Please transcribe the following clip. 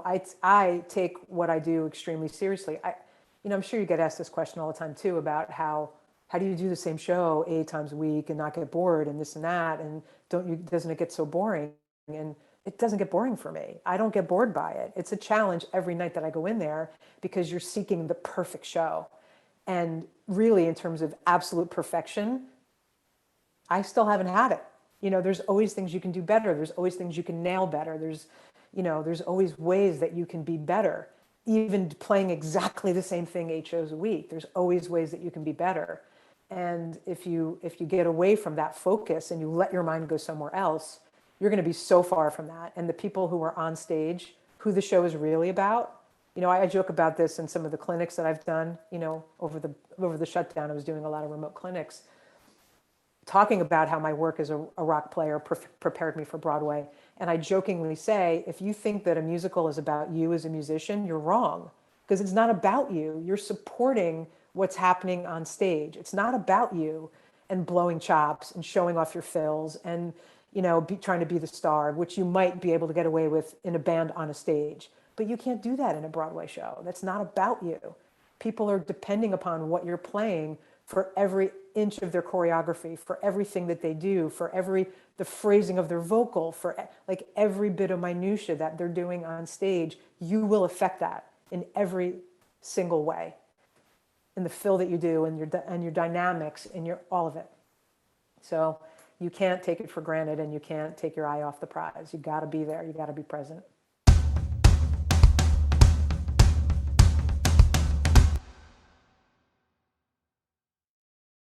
I take what I do extremely seriously. I'm sure you get asked this question all the time too, about how do you do the same show 8 times a week and not get bored and this and that, and doesn't it get so boring? And it doesn't get boring for me. I don't get bored by it. It's a challenge every night that I go in there, because you're seeking the perfect show. And really, in terms of absolute perfection, I still haven't had it. There's always things you can do better. There's always things you can nail better. There's always ways that you can be better. Even playing exactly the same thing 8 shows a week, there's always ways that you can be better. And if you get away from that focus and you let your mind go somewhere else, you're going to be so far from that. And the people who are on stage, who the show is really about, I joke about this in some of the clinics that I've done, over the shutdown. I was doing a lot of remote clinics, talking about how my work as a rock player prepared me for Broadway. And I jokingly say, if you think that a musical is about you as a musician, you're wrong, because it's not about you. You're supporting what's happening on stage. It's not about you and blowing chops and showing off your fills and, trying to be the star, which you might be able to get away with in a band on a stage. But you can't do that in a Broadway show. That's not about you. People are depending upon what you're playing for every inch of their choreography, for everything that they do, for the phrasing of their vocal, for like every bit of minutia that they're doing on stage. You will affect that in every single way, in the fill that you do, and your dynamics, and all of it. So you can't take it for granted, and you can't take your eye off the prize. You got to be there. You got to be present.